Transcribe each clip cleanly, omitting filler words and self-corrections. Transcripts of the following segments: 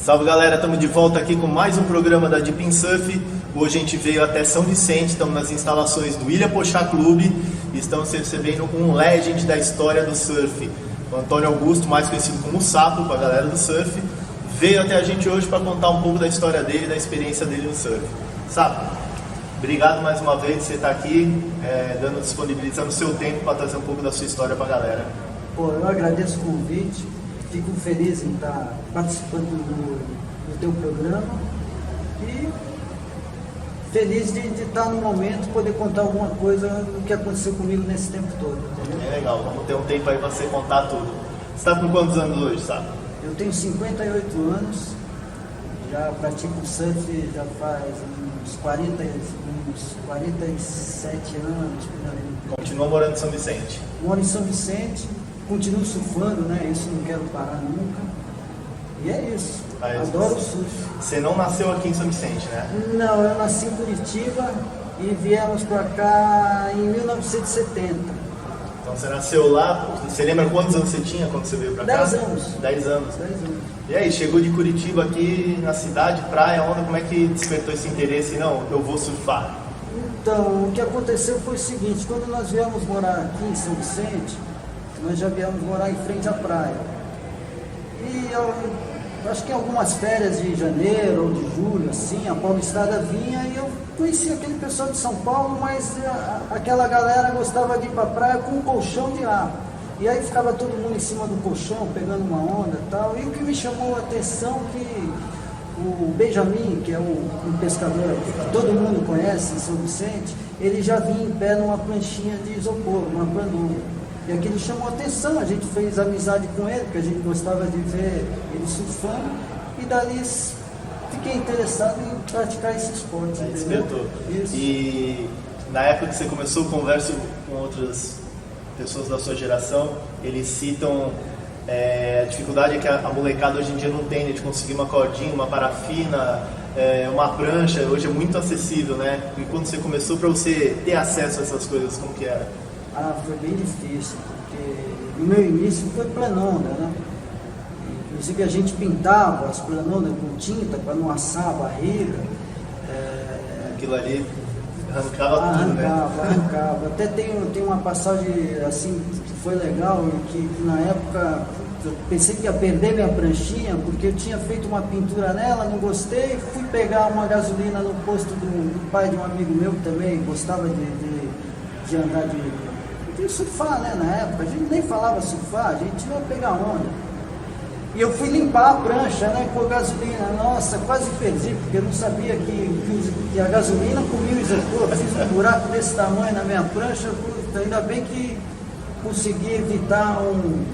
Salve galera, estamos de volta aqui com mais um programa da Deep in Surf. Hoje a gente veio até São Vicente, estamos nas instalações do Ilha Pochá Clube e estamos recebendo um legend da história do surf, o Antônio Augusto, mais conhecido como Sapo para a galera do surf. Veio até a gente hoje para contar um pouco da história dele, da experiência dele no surf. Sapo, obrigado mais uma vez por você estar aqui, disponibilizando o seu tempo para trazer um pouco da sua história para a galera. Pô, eu agradeço o convite, fico feliz em estar participando do teu programa e feliz de estar no momento, poder contar alguma coisa do que aconteceu comigo nesse tempo todo. Entendeu? É legal, vamos ter um tempo aí para você contar tudo. Você está com quantos anos hoje, Sapo? Eu tenho 58 anos, já pratico surf já faz uns 47 anos, por aí. Continua morando em São Vicente? Moro em São Vicente, continuo surfando, né? Isso não quero parar nunca. E é isso. Adoro o surf. Você não nasceu aqui em São Vicente, né? Não, eu nasci em Curitiba e viemos para cá em 1970. Então você nasceu lá, você lembra quantos anos você tinha quando você veio para cá? 10 anos. 10 anos. 10 anos. E aí, chegou de Curitiba aqui na cidade, praia, onda, como é que despertou esse interesse? Não, eu vou surfar. Então, o que aconteceu foi o seguinte, quando nós viemos morar aqui em São Vicente, nós já viemos morar em frente à praia. E eu acho que em algumas férias de janeiro ou de julho, assim, a Paulistada vinha e eu conhecia aquele pessoal de São Paulo, mas aquela galera gostava de ir para a praia com um colchão de ar. E aí ficava todo mundo em cima do colchão, pegando uma onda e tal. E o que me chamou a atenção que o Benjamin, que é um pescador que todo mundo conhece em São Vicente, ele já vinha em pé numa pranchinha de isopor, uma pranunga. E aquilo chamou a atenção, a gente fez amizade com ele, porque a gente gostava de ver ele surfando, e dali fiquei interessado em praticar esse esporte. Despertou. Isso. E na época que você começou, converso com outras pessoas da sua geração, eles citam a dificuldade que a molecada hoje em dia não tem, né, de conseguir uma cordinha, uma parafina, uma prancha. Hoje é muito acessível, né? E quando você começou, para você ter acesso a essas coisas, como que era? Foi bem difícil, porque no meu início foi planonda, né? Inclusive a gente pintava as planondas com tinta para não assar a barriga. Aquilo ali arrancava tudo, né? Arrancava. Até tem uma passagem assim que foi legal, que na época eu pensei que ia perder minha pranchinha, porque eu tinha feito uma pintura nela, não gostei, fui pegar uma gasolina no posto do pai de um amigo meu que também gostava de andar de surfar, né? Na época, a gente nem falava surfar, a gente ia pegar onda. E eu fui limpar a prancha, né, com a gasolina. Nossa, quase perdi, porque eu não sabia que a gasolina comia o isopor. Fiz um buraco desse tamanho na minha prancha. Ainda bem que consegui evitar um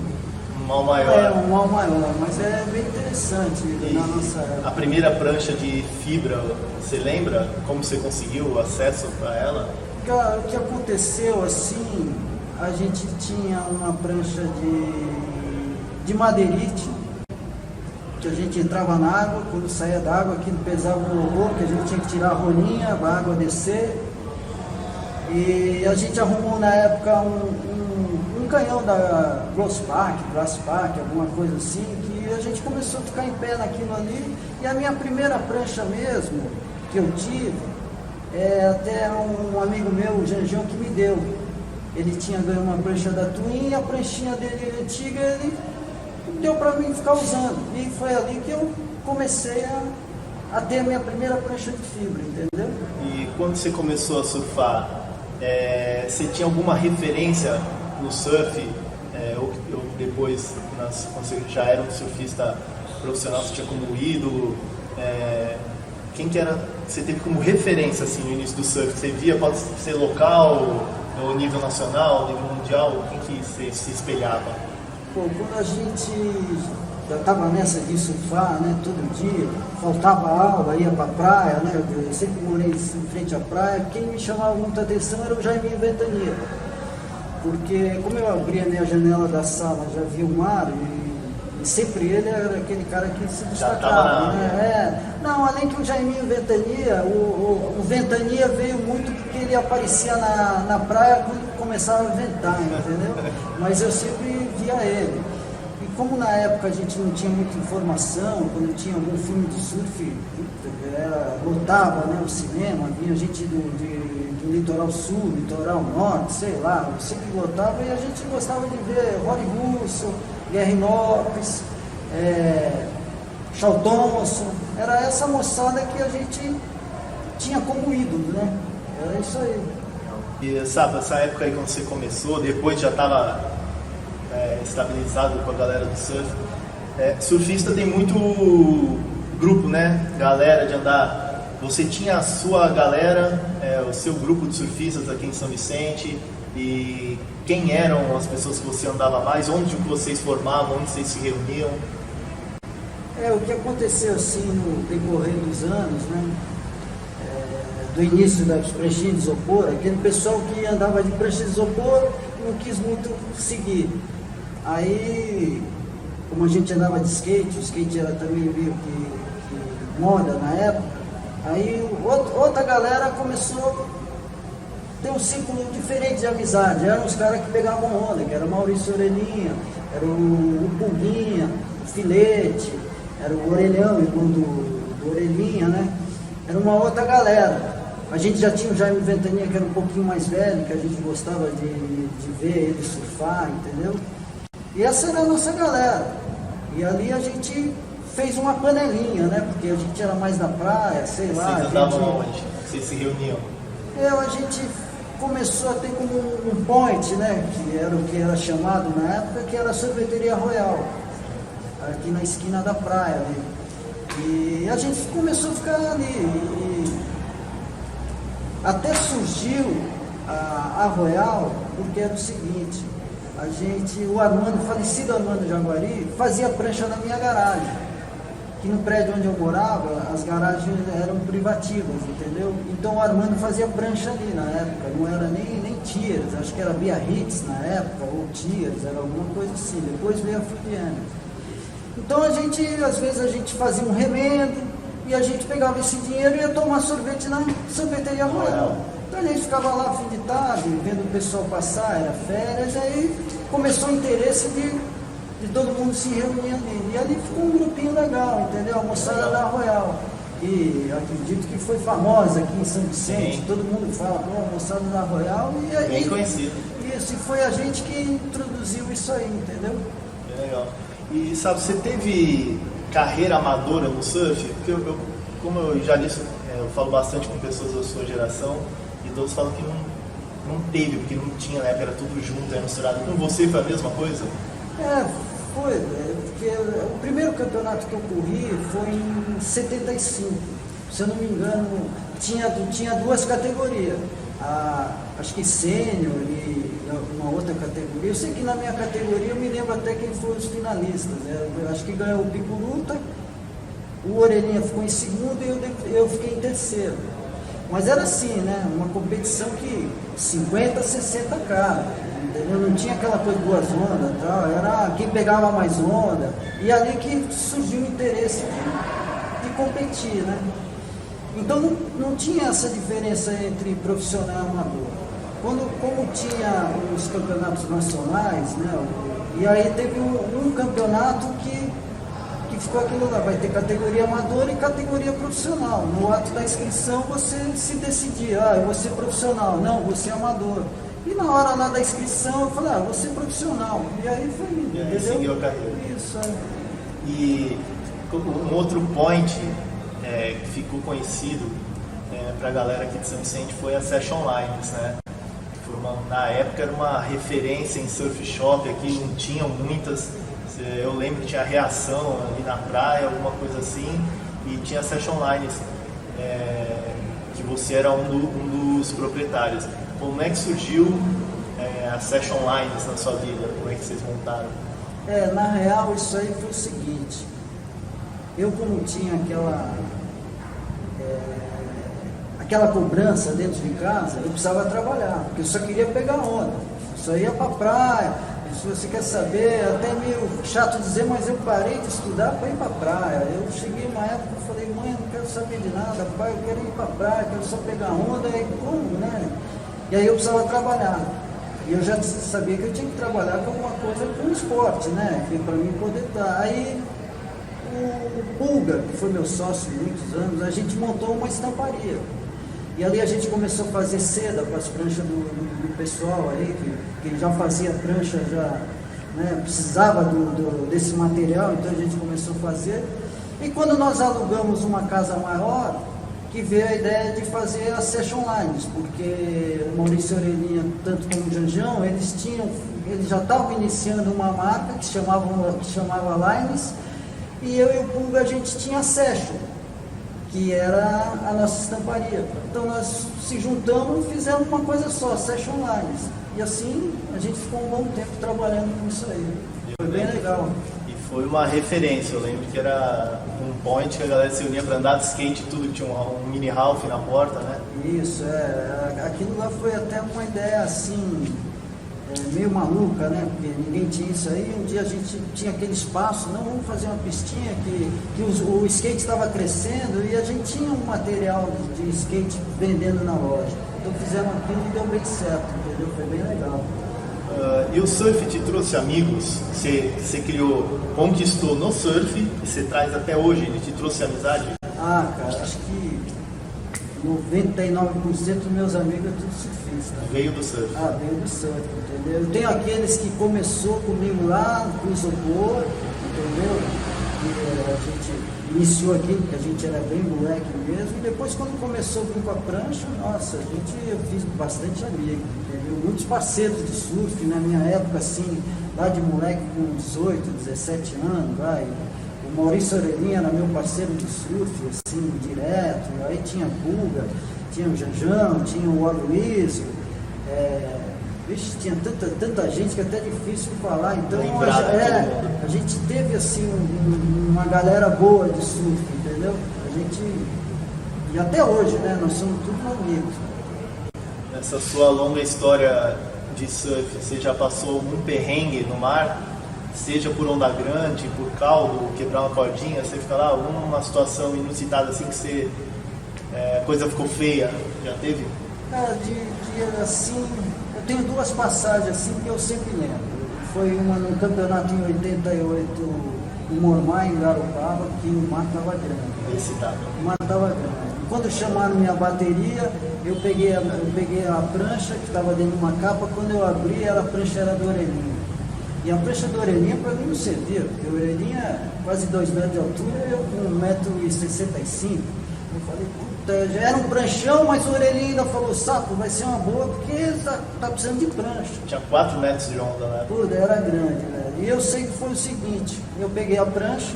mal maior. Um mal maior, mas é bem interessante na nossa época. A primeira prancha de fibra, você lembra como você conseguiu o acesso para ela? O que aconteceu assim, a gente tinha uma prancha de madeirite, que a gente entrava na água, quando saía da água, aquilo pesava um horror, que a gente tinha que tirar a rolinha, a água descer. E a gente arrumou na época um canhão da Glasspack, alguma coisa assim, que a gente começou a ficar em pé naquilo ali. E a minha primeira prancha mesmo, que eu tive, até um amigo meu, o Janjão, que me deu. Ele tinha ganho uma prancha da Twin e a pranchinha dele antiga, ele deu para mim ficar usando. E foi ali que eu comecei a ter a minha primeira prancha de fibra, entendeu? E quando você começou a surfar, você tinha alguma referência no surf? Ou depois, quando você já era um surfista profissional, você tinha como ídolo? Quem que era, você teve como referência assim, no início do surf? Você via, pode ser local, ou nível nacional, nível mundial? Quem que você se espelhava? Pô, quando a gente já estava nessa de surfar, né, todo dia, faltava aula, ia para a praia, né, eu sempre morei em frente à praia, quem me chamava muita atenção era o Jaiminho Ventania, porque como eu abria, né, a janela da sala, já via o mar, e sempre ele era aquele cara que se destacava, né? Não, além que o Jaiminho Ventania, o Ventania veio muito porque ele aparecia na praia quando começava a ventar, entendeu? Mas eu sempre via ele. E como na época a gente não tinha muita informação, quando tinha algum filme de surf, lotava, né, o cinema, vinha gente do litoral sul, litoral norte, sei lá, sempre lotava, e a gente gostava de ver Rory Russell, Gary Lopes, Charles Thompson, era essa moçada que a gente tinha como ídolo, né? Era isso aí. E sabe, essa época aí quando você começou, depois já estava estabilizado com a galera do surf, surfista tem muito grupo, né? Galera de andar. Você tinha a sua galera, o seu grupo de surfistas aqui em São Vicente, e quem eram as pessoas que você andava mais? Onde vocês formavam? Onde vocês se reuniam? O que aconteceu assim no decorrer dos anos, né? Do início das pranchinhas de isopor, aquele pessoal que andava de prancha de isopor não quis muito seguir. Aí, como a gente andava de skate, o skate era também meio que moda na época, aí outra galera começou a ter um círculo diferente de amizade. Eram os caras que pegavam onda, que era o Maurício Orelhinha, era o Pulguinha, o Filete, era o Orelhão, irmão do Orelhinha, né? Era uma outra galera. A gente já tinha o Jaime Ventania, que era um pouquinho mais velho, que a gente gostava de ver ele surfar, entendeu? E essa era a nossa galera. E ali a gente fez uma panelinha, né? Porque a gente era mais da praia, sei lá. Vocês andavam onde? Vocês se reuniam? A gente começou a ter como um point, né? Que era o que era chamado na época, que era a Sorveteria Royal, aqui na esquina da praia ali. E a gente começou a ficar ali. E até surgiu a Royal, porque era o seguinte, o Armando, falecido Armando Jaguari, fazia prancha na minha garagem. Que no prédio onde eu morava, as garagens eram privativas, entendeu? Então o Armando fazia prancha ali na época, não era nem Tiers, acho que era Biarritz na época, ou Tiers, era alguma coisa assim. Depois veio a Fuliana. Então às vezes a gente fazia um remendo, e a gente pegava esse dinheiro e ia tomar sorvete na Sorveteria Royal. Então a gente ficava lá fim de tarde, vendo o pessoal passar, era férias, aí começou o interesse de todo mundo se reunir ali. E ali ficou um grupinho legal, entendeu? A moçada da Royal. E acredito que foi famosa aqui em São Vicente, todo mundo fala, a moçada da Royal. Bem conhecido. Isso, e foi a gente que introduziu isso aí, entendeu? Bem legal. E sabe, você teve carreira amadora no surf? Porque como eu já disse, eu falo bastante com pessoas da sua geração e todos falam que não teve, porque não tinha, na época era tudo junto, misturado. Com você foi a mesma coisa? Foi, porque o primeiro campeonato que eu corri foi em 75, se eu não me engano, tinha duas categorias, acho que sênior e uma outra categoria. Eu sei que na minha categoria eu me lembro até quem foram os finalistas, né? Eu acho que ganhou o Pico Luta, o Orelhinha ficou em segundo e eu fiquei em terceiro. Mas era assim, né? Uma competição que 50, 60 caras, entendeu? Não tinha aquela coisa de duas ondas, tal. Era quem pegava mais onda, e ali que surgiu o interesse de competir, né? Então não tinha essa diferença entre profissional e amador. Como tinha os campeonatos nacionais, né? E aí teve um campeonato que ficou aquilo lá, vai ter categoria amadora e categoria profissional. No ato da inscrição você se decidia, eu vou ser profissional, não, vou ser amador. E na hora lá da inscrição eu falei, vou ser profissional. E aí foi indo, entendeu? Seguiu a carreira. Isso, E um outro point que ficou conhecido para a galera aqui de São Vicente foi a Session Lines, né? Na época era uma referência em surf shop, aqui não tinham muitas. Eu lembro que tinha Reação ali na praia, alguma coisa assim, e tinha Session Lines, que você era um dos proprietários. Como é que surgiu a Session Lines na sua vida? Como é que vocês montaram? Na real, isso aí foi o seguinte, eu como tinha aquela cobrança dentro de casa, eu precisava trabalhar, porque eu só queria pegar onda, eu só ia pra praia. Se você quer saber, até meio chato dizer, mas eu parei de estudar para ir para a praia. Eu cheguei uma época e falei, mãe, eu não quero saber de nada, pai, eu quero ir para a praia, quero só pegar onda, e como, né? E aí eu precisava trabalhar. E eu já sabia que eu tinha que trabalhar com alguma coisa com esporte, né? Para mim poder estar. Aí o Pulga, que foi meu sócio há muitos anos, a gente montou uma estamparia. E ali a gente começou a fazer seda para as pranchas do pessoal aí, que já fazia prancha, já, né, precisava desse material, então a gente começou a fazer. E quando nós alugamos uma casa maior, que veio a ideia de fazer as session lines, porque o Maurício Orelhinha, tanto como o Janjão, eles já estavam iniciando uma marca que chamava Lines, e eu e o Pulga a gente tinha a session, que era a nossa estamparia. Então nós se juntamos e fizemos uma coisa só, Session Lines. E assim a gente ficou um bom tempo trabalhando com isso aí. Foi bem legal. E foi uma referência, eu lembro que era um point que a galera se unia para andar de skate e tudo, tinha um mini Ralph na porta, né? Isso, aquilo lá foi até uma ideia assim, meio maluca, né? Porque ninguém tinha isso aí. Um dia a gente tinha aquele espaço, não, vamos fazer uma pistinha que o skate estava crescendo e a gente tinha um material de skate vendendo na loja. Então fizemos aquilo e deu bem certo, entendeu? Foi bem legal. E o surf te trouxe amigos? Você criou, conquistou no surf e você traz até hoje, ele te trouxe amizade? Ah, cara, acho que 99% dos meus amigos é tudo surfista. Veio do surf? Ah, veio do surf, entendeu? Eu tenho aqueles que começou comigo lá no isopor, entendeu? E a gente iniciou aqui, porque a gente era bem moleque mesmo, e depois quando começou a vir com a prancha, nossa, eu fiz bastante amigo, entendeu? Muitos parceiros de surf, na minha época, assim, lá de moleque com 18, 17 anos, vai. O Maurício Orelhinha era meu parceiro de surf, assim, direto, aí tinha Pulga, tinha o Janjão, tinha o Aloysio, vixe, tinha tanta gente que é até difícil de falar, então a gente teve assim uma galera boa de surf, entendeu? E até hoje, né, nós somos todos amigos. Nessa sua longa história de surf, você já passou um perrengue no mar? Seja por onda grande, por caldo, quebrar uma cordinha, você fica lá, alguma situação inusitada assim que você, a coisa ficou feia, já teve? Cara, assim, eu tenho duas passagens assim que eu sempre lembro. Foi uma no campeonato em 88, em Mormai, em Garopaba, que o mar estava grande. O mar estava grande. Quando chamaram minha bateria, eu peguei a prancha que estava dentro de uma capa, quando eu abri, a prancha era do Orelhinha. E a prancha do Orelhinha para mim não servia, porque o Orelhinha é quase 2 metros de altura, eu com 1,65 m. Eu falei, puta, já era um pranchão, mas o Orelhinha ainda falou, sapo, vai ser uma boa, porque tá precisando de prancha. Tinha 4 metros de onda, né? Puta, era grande, velho. E eu sei que foi o seguinte, eu peguei a prancha,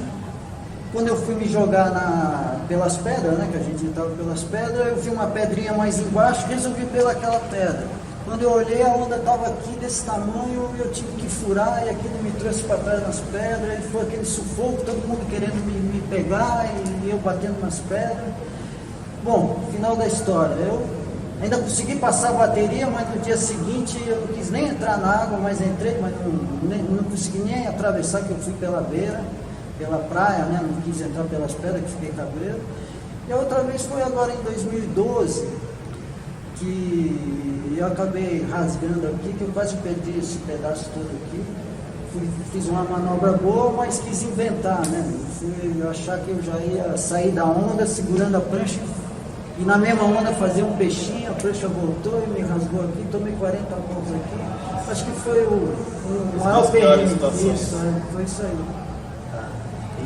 quando eu fui me jogar pelas pedras, né, que a gente estava pelas pedras, eu vi uma pedrinha mais embaixo, resolvi pelaquela pedra. Quando eu olhei, a onda estava aqui desse tamanho, eu tive que furar e aquilo me trouxe para trás nas pedras, e foi aquele sufoco, todo mundo querendo me pegar e eu batendo nas pedras. Bom, final da história, eu ainda consegui passar a bateria, mas no dia seguinte eu não quis nem entrar na água, mas entrei, mas não consegui nem atravessar, que eu fui pela beira, pela praia, né? Não quis entrar pelas pedras, que fiquei cabreiro. E a outra vez foi agora em 2012, que eu acabei rasgando aqui, que eu quase perdi esse pedaço todo aqui. Fiz uma manobra boa, mas quis inventar, né? Fui achar que eu já ia sair da onda segurando a prancha e na mesma onda fazer um peixinho, a prancha voltou e me rasgou aqui, tomei 40 pontos aqui. Acho que foi o maior perrengue. Isso, foi isso aí.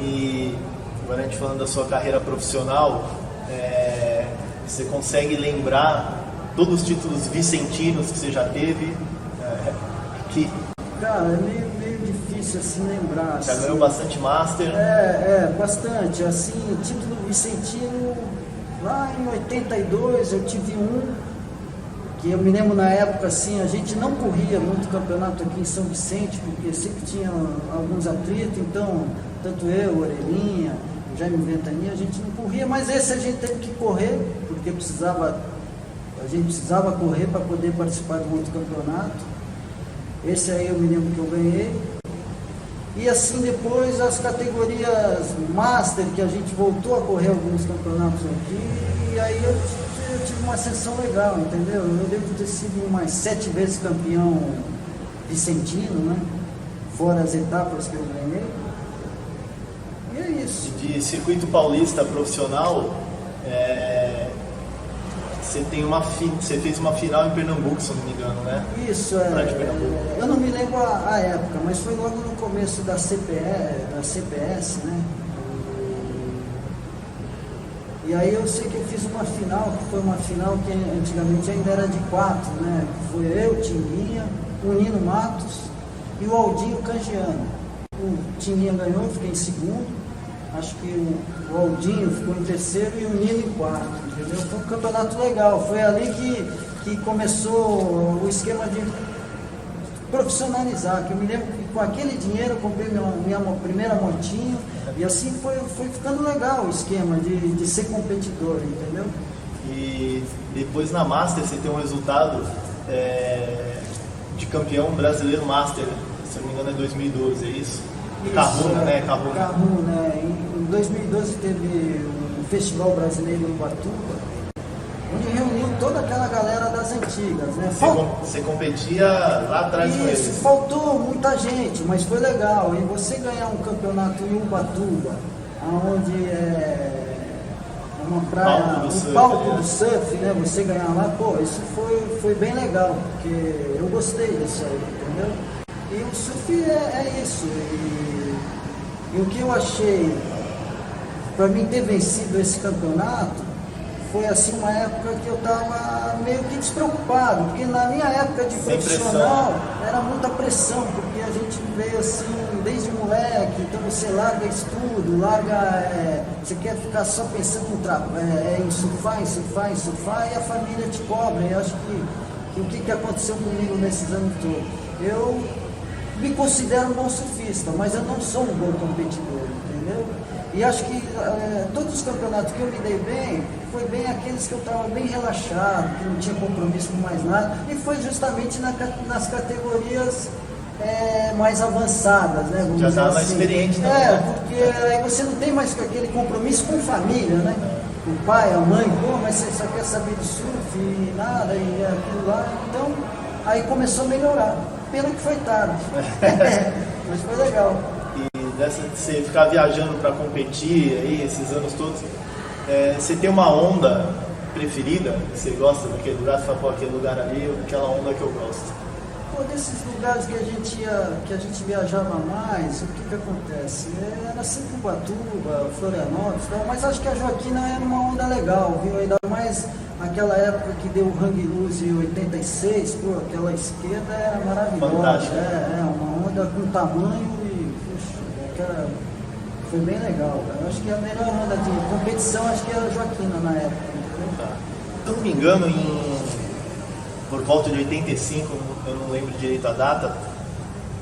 E agora a gente falando da sua carreira profissional, você consegue lembrar todos os títulos vicentinos que você já teve aqui? Cara, é meio difícil assim lembrar. Já assim. ganhou bastante Master? Bastante. Assim, título vicentino, lá em 82 eu tive que eu me lembro na época assim, a gente não corria muito campeonato aqui em São Vicente, porque sempre tinha alguns atritos, então, tanto eu, Orelhinha, o Jaime Ventania, a gente não corria, mas esse a gente teve que correr, porque a gente precisava correr para poder participar de um outro campeonato. Esse aí eu me lembro que eu ganhei. E assim depois as categorias Master, que a gente voltou a correr alguns campeonatos aqui, e aí eu tive uma ascensão legal, entendeu? Eu devo ter sido umas 7 vezes campeão vicentino, né? Fora as etapas que eu ganhei. E é isso. De circuito paulista profissional, você fez uma final em Pernambuco, se eu não me engano, né? Isso, eu não me lembro a época, mas foi logo no começo da CPS, né? E aí eu sei que eu fiz uma final, que foi uma final que antigamente ainda era de 4, né? Foi eu, Tinguinha, o Nino Matos e o Aldinho Cangiano. O Tinguinha ganhou, eu fiquei em segundo. Acho que o Aldinho ficou em terceiro e o Nino em quarto, entendeu? Foi um campeonato legal. Foi ali que começou o esquema de profissionalizar. Que eu me lembro que com aquele dinheiro eu comprei minha primeira motinha e assim foi ficando legal o esquema de ser competidor, entendeu? E depois na Master você tem um resultado de campeão brasileiro Master, se eu não me engano é 2012, é isso? Carruna, né? Carruna. Em 2012 teve um festival brasileiro em Ubatuba, onde reuniu toda aquela galera das antigas, né? Você competia lá atrás com eles? Isso, faltou muita gente, mas foi legal. E você ganhar um campeonato em Ubatuba, onde é uma praia, palco do surf, né? Você ganhar lá, pô, isso foi bem legal, porque eu gostei disso aí, entendeu? E o surf é isso. E o que eu achei, para mim ter vencido esse campeonato, foi assim uma época que eu estava meio que despreocupado, porque na minha época de profissional era muita pressão, porque a gente veio assim desde moleque, então você larga estudo, você quer ficar só pensando em surfar, e a família te cobra. Eu acho que o que aconteceu comigo nesses anos todos? Eu me considero um bom surfista, mas eu não sou um bom competidor, entendeu? E acho que todos os campeonatos que eu me dei bem, foi bem aqueles que eu estava bem relaxado, que não tinha compromisso com mais nada, e foi justamente nas categorias mais avançadas, né? Já estava mais experiente, né? Porque aí você não tem mais aquele compromisso com família, né? O pai, a mãe, pô, mas você só quer saber de surf e nada, e aquilo lá. Então, aí começou a melhorar. Pena que foi tarde. Mas foi legal. E dessa de você ficar viajando para competir aí, esses anos todos, você tem uma onda preferida? Você gosta daquele lugar? Você fala, pô, aquele lugar ali, aquela onda que eu gosto. Pô, desses lugares que a gente viajava mais, o que acontece? Era sempre Ubatuba, Florianópolis, mas acho que a Joaquina era uma onda legal, viu? Ainda mais aquela época que deu o Hang Loose em 86, pô, aquela esquerda era maravilhosa. Fantástica. Uma onda com tamanho e, puxa, foi bem legal, cara. Acho que a melhor onda de competição, acho que era a Joaquina na época. Se eu não me engano, por volta de 85, eu não lembro direito a data,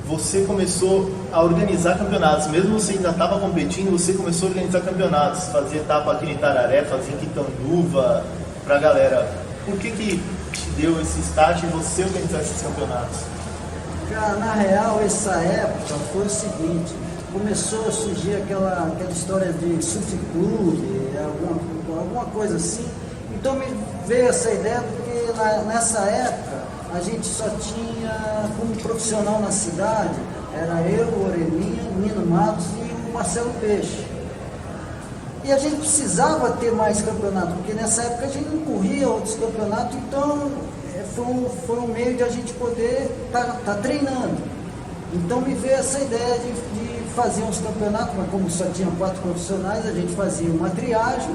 você começou a organizar campeonatos. Mesmo você ainda estava competindo, você começou a organizar campeonatos, fazer etapa aqui em Itararé, fazer em Quitanduva, pra galera. Por que te deu esse start em você organizar esses campeonatos? Cara, na real, essa época foi o seguinte, começou a surgir aquela história de surf clube, alguma coisa assim. Então me veio essa ideia porque nessa época a gente só tinha como profissional na cidade, era eu, o Orelinha, o Nino Matos e o Marcelo Peixe. E a gente precisava ter mais campeonato, porque nessa época a gente não corria outros campeonatos, então foi um meio de a gente poder tá treinando. Então me veio essa ideia de fazer uns campeonatos, mas como só tinha 4 profissionais, a gente fazia uma triagem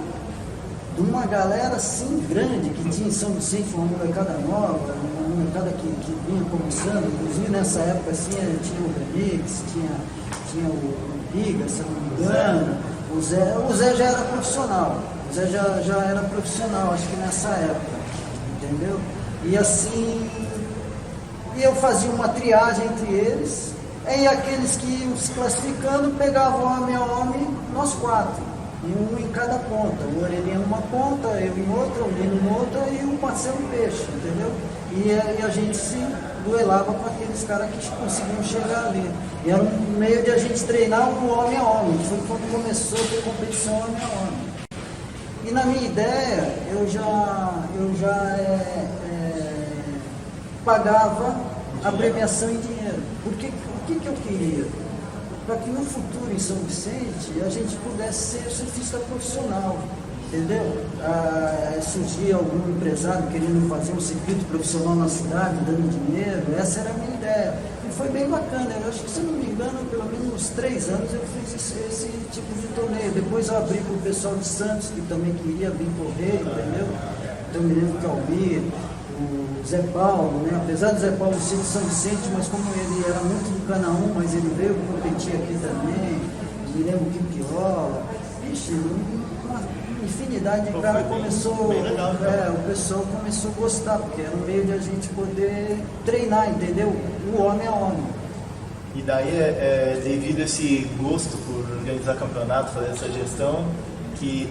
de uma galera assim grande que tinha em São Vicente, uma molecada nova, uma molecada que vinha começando, inclusive nessa época assim, tinha o Remix, tinha o Biga, se eu não me engano, o Zé já era profissional, já era profissional, acho que nessa época, entendeu? E assim, eu fazia uma triagem entre eles, e aqueles que iam se classificando pegavam homem a homem, nós 4. e um em cada ponta. O Orelhinha numa ponta, eu em outra, o Lino em outra e o Marcelo Peixe, entendeu? E a gente se duelava com aqueles caras que conseguiam chegar ali. E era um meio de a gente treinar um homem a homem. Foi quando começou a ter competição homem a homem. E na minha ideia, eu já pagava a premiação em dinheiro. O que eu queria? Para que no futuro em São Vicente a gente pudesse ser surfista profissional, entendeu? Surgia algum empresário querendo fazer um circuito profissional na cidade, dando dinheiro, essa era a minha ideia. E foi bem bacana, eu acho que, se eu não me engano, pelo menos uns 3 anos eu fiz esse tipo de torneio. Depois eu abri para o pessoal de Santos, que também queria vir correr, entendeu? Então eu me lembro que Almir, o Zé Paulo, né? Apesar do Zé Paulo ser de São Vicente, mas como ele era muito do Canaã, mas ele veio competir aqui também, me lembro que Piola, vixe, uma infinidade de cara começou, legal, o pessoal começou a gostar, porque era um meio de a gente poder treinar, entendeu? O homem a homem. E daí devido a esse gosto por organizar campeonato, fazer essa gestão, que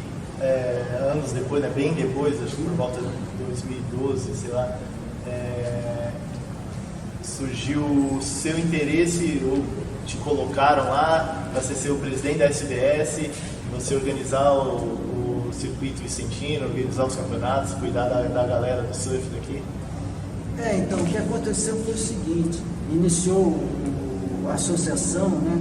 anos depois, né, bem depois, acho que por volta de 2012, sei lá, surgiu o seu interesse, ou te colocaram lá para ser o presidente da SBS, você organizar o circuito vicentino, organizar os campeonatos, cuidar da galera do surf daqui? Então, o que aconteceu foi o seguinte: iniciou a associação, né?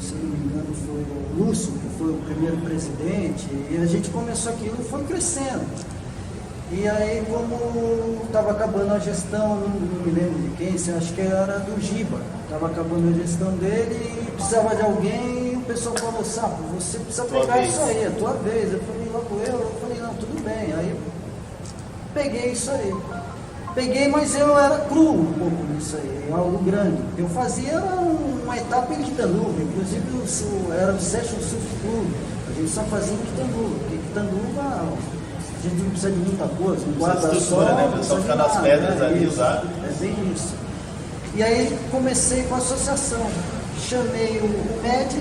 Se não me engano foi o Lúcio, que foi o primeiro presidente, e a gente começou aquilo e foi crescendo. E aí, como estava acabando a gestão, não me lembro de quem, acho que era do Giba, estava acabando a gestão dele e precisava de alguém, e o pessoal falou: Sapo, você precisa pegar isso aí, é tua vez. Eu falei: logo eu falei: não, tudo bem. Aí peguei isso aí. Peguei, mas eu era cru um pouco nisso aí, algo grande. Eu fazia uma etapa em Quitanduva, inclusive era o Session Surf Club, a gente só fazia em Quitanduva, porque Quitanduva a gente não precisa de muita coisa, um guarda-sol, né? Só ficar nas pedras ali, usar. É bem isso. E aí comecei com a associação, chamei o Med,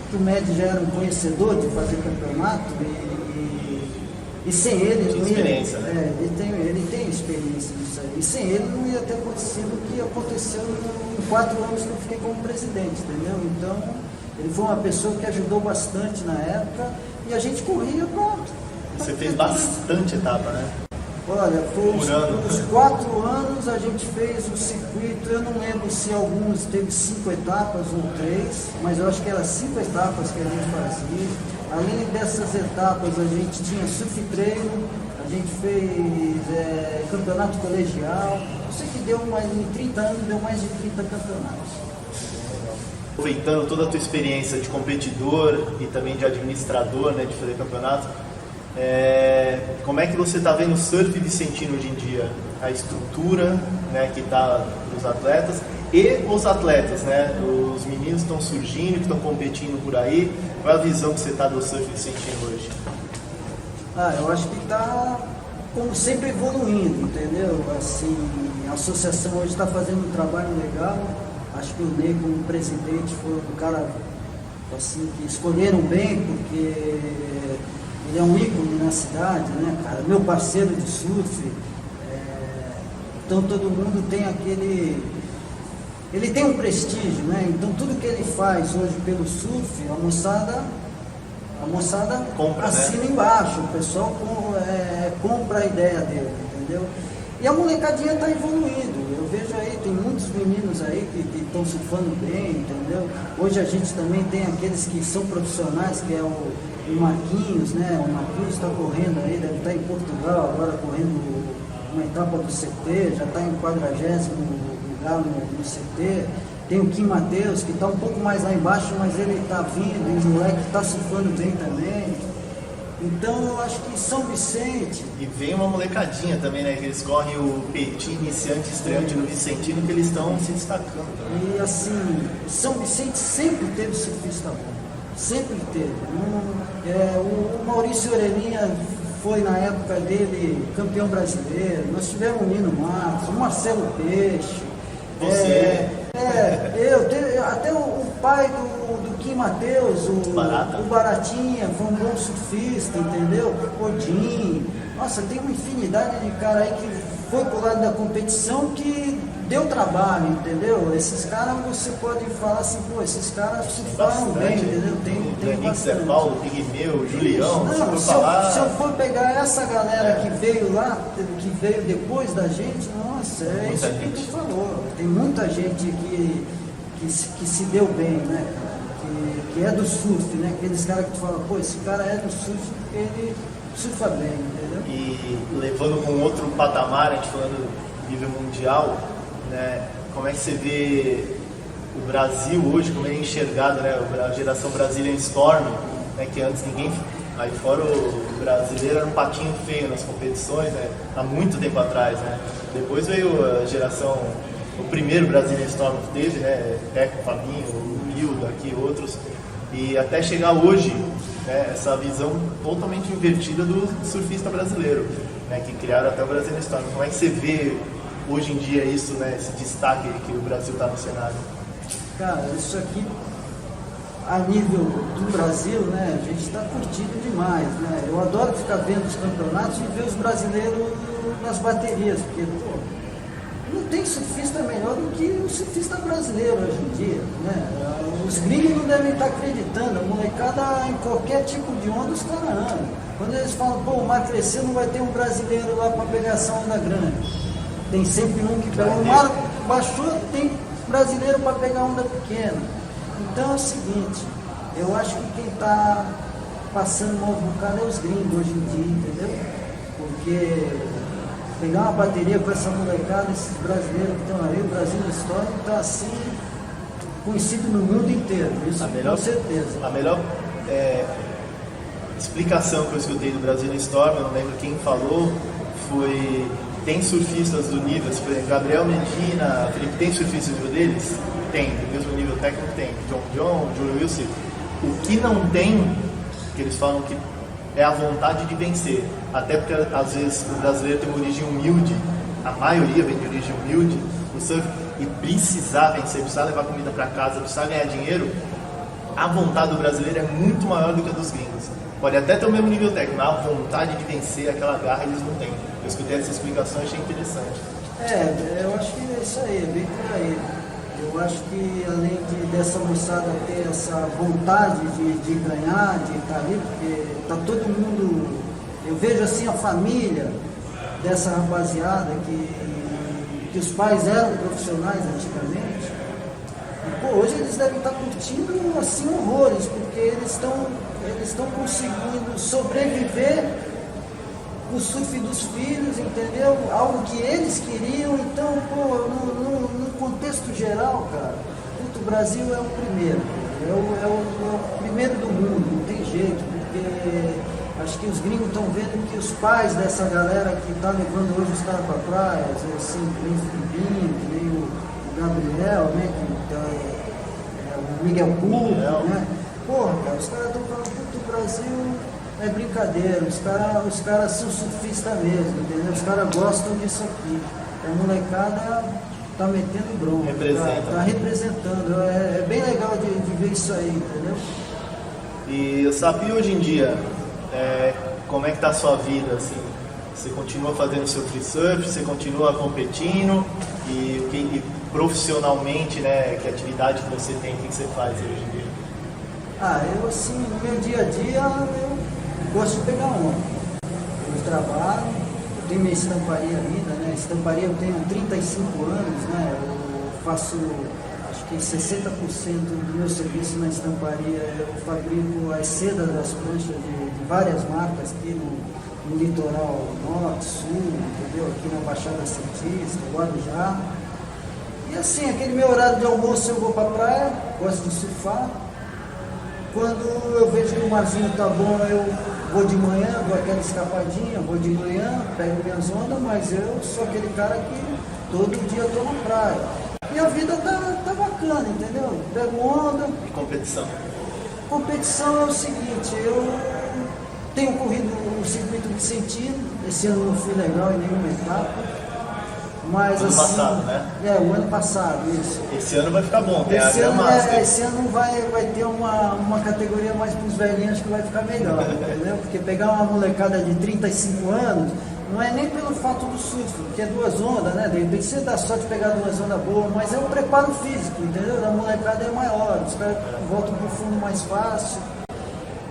que o Med já era um conhecedor de fazer campeonato, e sem ele não ia, experiência, né? Ele tem experiência nisso aí. E sem ele não ia ter acontecido o que aconteceu em 4 anos que eu fiquei como presidente, entendeu? Então, ele foi uma pessoa que ajudou bastante na época e a gente corria pronto. Você fez bastante etapa, né? Olha, os 4 anos a gente fez o circuito, eu não lembro se alguns teve 5 etapas ou 3, mas eu acho que eram 5 etapas que a gente fazia. Além dessas etapas, a gente tinha surf treino, a gente fez campeonato colegial. Eu sei que em 30 anos deu mais de 30 campeonatos. Aproveitando toda a tua experiência de competidor e também de administrador, né, de fazer campeonato, como é que você está vendo o surf vicentino hoje em dia? A estrutura, né, que está dos atletas e os atletas, né? Os meninos estão surgindo, que estão competindo por aí. Qual é a visão que você está do surf vicentino hoje? Eu acho que está, como sempre, evoluindo, entendeu? Assim, a associação hoje está fazendo um trabalho legal. Acho que o Ney, como presidente, foi um cara assim, que escolheram bem, porque ele é um ícone na cidade, né, cara? Meu parceiro de surf. Então todo mundo tem ele tem um prestígio, né? Então tudo que ele faz hoje pelo surf, a moçada compra, assina, né? Embaixo, o pessoal compra a ideia dele, entendeu? E a molecadinha está evoluindo. Eu vejo aí, tem muitos meninos aí que estão surfando bem, entendeu? Hoje a gente também tem aqueles que são profissionais, que é o Marquinhos, né? O Marquinhos está correndo aí, deve estar em Portugal agora correndo uma etapa do CT, já está em 40º lugar no CT. Tem o Kim Mateus, que está um pouco mais lá embaixo, mas ele está vindo, e o moleque está surfando bem também. Então eu acho que São Vicente... E vem uma molecadinha também, né? Que eles correm o Petit iniciante estreante no Vicentino, que eles estão se destacando também. E assim, São Vicente sempre teve surfista bom. Sempre teve. O Maurício Orelhinha foi, na época dele, campeão brasileiro. Nós tivemos o Nino Matos, o Marcelo Peixe. Você? Até o pai do Kim Matheus, Barata. o Baratinha, foi um bom surfista, entendeu? Odin. Nossa, tem uma infinidade de cara aí que foi pro lado da competição que deu trabalho, entendeu? Esses caras você pode falar assim, pô, esses caras surfaram bem, entendeu? Tem bastante. Zé Paulo, Pigmeu, Julião, Não, se eu for pegar essa galera que veio lá, que veio depois da gente, nossa, é muita isso gente. que tu falou. Tem muita gente que se deu bem, né? Que é do surf, né? Aqueles caras que tu fala, pô, esse cara é do surf porque ele surfa bem, entendeu? E levando com outro patamar, a gente falando nível mundial, né? Como é que você vê o Brasil hoje, como ele é enxergado, né? A geração Brazilian Storm, né? Que antes ninguém, aí fora o brasileiro era um patinho feio nas competições, né? Há muito tempo atrás, né? Depois veio a geração, o primeiro Brazilian Storm que teve, né? Teco, Fabinho, o Hilda, aqui outros, e até chegar hoje, né? Essa visão totalmente invertida do surfista brasileiro, né? Que criaram até o Brazilian Storm. Como é que você vê hoje em dia isso, né? Esse destaque que o Brasil está no cenário? Cara, isso aqui, a nível do Brasil, né, a gente está curtindo demais, né? Eu adoro ficar vendo os campeonatos e ver os brasileiros nas baterias, porque, pô, não tem surfista melhor do que o surfista brasileiro hoje em dia, né? Os gringos não devem estar acreditando, a molecada em qualquer tipo de onda os caras andam. Quando eles falam, pô, o mar cresceu, não vai ter um brasileiro lá para pegar essa onda grande. Tem sempre um que pega. O mar baixou, tem brasileiro para pegar onda pequena. Então é o seguinte, eu acho que quem está passando mal bocado é os gringos hoje em dia, entendeu? Porque pegar uma bateria com essa molecada, esses brasileiros que estão aí, o Brasil Histórico está assim, conhecido no mundo inteiro, isso com certeza. A melhor explicação que eu escutei do Brasil Storm, eu não lembro quem falou, foi: tem surfistas do nível, por exemplo, Gabriel Medina, Felipe, tem surfistas do nível deles? Tem, do mesmo nível técnico tem. John, Julio Wilson. O que não tem, que eles falam que é a vontade de vencer. Até porque às vezes o brasileiro tem uma origem humilde, a maioria vem de origem humilde, o surf, e precisar vencer, precisar levar comida para casa, precisar ganhar dinheiro, a vontade do brasileiro é muito maior do que a dos gringos. Pode até ter o mesmo nível técnico, mas a vontade de vencer, aquela garra, eles não têm. Eu escutei essa explicação e achei interessante. Eu acho que é isso aí, é bem por aí. Eu acho que além dessa moçada ter essa vontade de ganhar, de estar ali, porque está todo mundo, eu vejo assim a família dessa rapaziada que os pais eram profissionais antigamente, e, pô, hoje eles devem estar curtindo assim horrores, porque eles estão conseguindo sobreviver o surf dos filhos, entendeu? Algo que eles queriam. Então, pô, no contexto geral, cara, o Brasil é o primeiro, é o primeiro do mundo, não tem jeito, porque acho que os gringos estão vendo que os pais dessa galera que está levando hoje os caras para praia, assim, nem o Filipinho, nem o Gabriel, né, o Miguel Couto, né? Porra, cara, os caras estão falando que o Brasil é brincadeira, os caras são surfistas mesmo, entendeu? Os caras gostam disso aqui. A molecada tá metendo bronca, tá representando. É bem legal de ver isso aí, entendeu? E o Sapi, hoje em dia, como é que tá a sua vida, assim? Você continua fazendo seu free surf, você continua competindo e profissionalmente, né, que atividade que você tem, o que você faz hoje em dia? Eu assim, no meu dia a dia, eu gosto de pegar onda. Eu trabalho, eu tenho minha estamparia ainda, né? Estamparia eu tenho 35 anos, né? Eu faço, acho que 60% do meu serviço na estamparia, eu fabrico as sedas das pranchas de várias marcas aqui no litoral norte, sul, entendeu? Aqui na Baixada Santista, Guarujá. E assim, aquele meu horário de almoço eu vou pra praia, gosto de surfar. Quando eu vejo que o marzinho tá bom, eu vou de manhã, dou aquela escapadinha, vou de manhã, pego minhas ondas, mas eu sou aquele cara que todo dia tô na praia. E a vida tá bacana, entendeu? Pego onda. E competição? Competição é o seguinte, eu tenho corrido no circuito vicentino, esse ano não fui legal em nenhuma etapa, Mas ano assim, passado, né? O ano passado, isso. Esse ano vai ficar bom, tem Esse a ano, Grandmaster. esse ano vai ter uma categoria mais para os velhinhos que vai ficar melhor, entendeu? Porque pegar uma molecada de 35 anos, não é nem pelo fato do surf, porque é 2 ondas, né? De repente você dá sorte de pegar 2 ondas boas, mas é um preparo físico, entendeu? A molecada é maior, os caras voltam pro fundo mais fácil.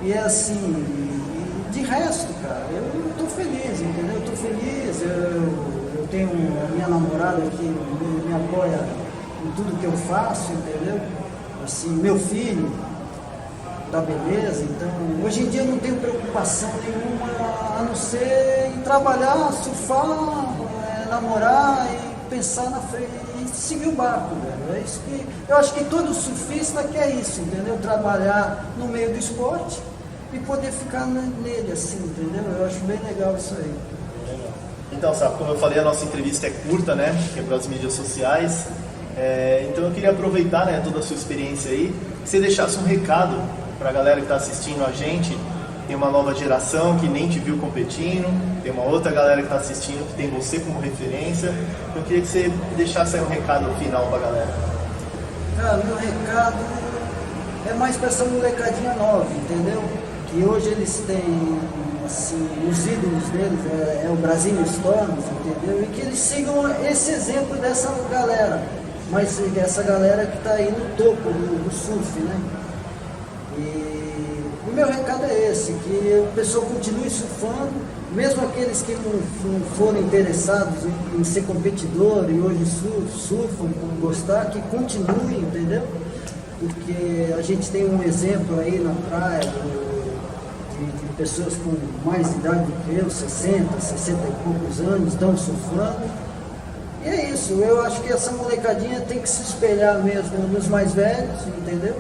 E é assim, de resto, cara, eu tô feliz, entendeu? Eu tô feliz, eu tenho a minha namorada que me apoia em tudo que eu faço, entendeu? Assim, meu filho tá beleza, então hoje em dia eu não tenho preocupação nenhuma a não ser em trabalhar, surfar, namorar e pensar na frente e seguir o barco, velho. É isso que eu acho que todo surfista quer isso, entendeu? Trabalhar no meio do esporte e poder ficar nele, assim, entendeu? Eu acho bem legal isso aí. Então, sabe, como eu falei, a nossa entrevista é curta, né? Que é para as mídias sociais. Então eu queria aproveitar, né, toda a sua experiência aí, que você deixasse um recado para a galera que está assistindo a gente. Tem uma nova geração que nem te viu competindo, tem uma outra galera que está assistindo que tem você como referência. Eu queria que você deixasse aí um recado final para a galera. Cara, meu recado é mais para essa molecadinha nova, entendeu? Que hoje eles têm, assim, os ídolos deles é o Brazilian Storms, entendeu? E que eles sigam esse exemplo dessa galera, mas essa galera que está aí no topo do surf, né? E o meu recado é esse, que o pessoal continue surfando, mesmo aqueles que não foram interessados em ser competidor e hoje surfam por gostar, que continuem, entendeu? Porque a gente tem um exemplo aí na praia de pessoas com mais idade do que eu, 60, 60 e poucos anos, estão surfando. E é isso, eu acho que essa molecadinha tem que se espelhar mesmo nos mais velhos, entendeu?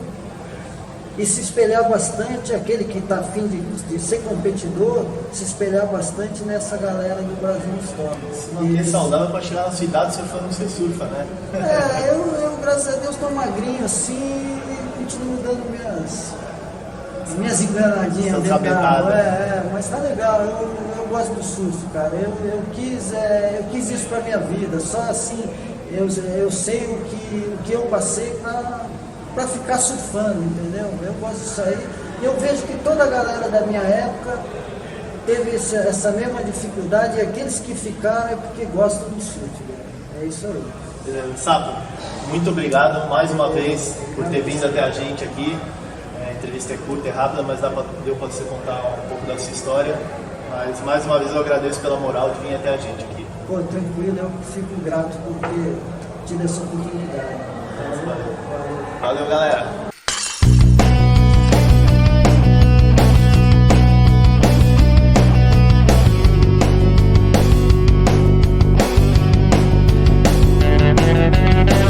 E se espelhar bastante, aquele que está afim de ser competidor, se espelhar bastante nessa galera do Brasil Storms. Se manter saudável para chegar na sua idade surfando, você surfa, né? Eu graças a Deus estou magrinho assim e continuo dando minhas enganadinhas dentro da água. Mas tá legal, eu gosto do surf, cara. Eu quis isso pra minha vida, só assim eu sei o que eu passei pra ficar surfando, entendeu? Eu gosto disso aí. E eu vejo que toda a galera da minha época teve essa mesma dificuldade, e aqueles que ficaram é porque gostam do surf, cara. É isso aí. Sapo, muito obrigado mais uma vez por ter vindo até a gente aqui. A entrevista é curta, é rápida, mas deu para você contar um pouco da sua história. Mas mais uma vez eu agradeço pela moral de vir até a gente aqui. Pô, tranquilo, eu fico grato por ter tido essa oportunidade. Valeu, galera.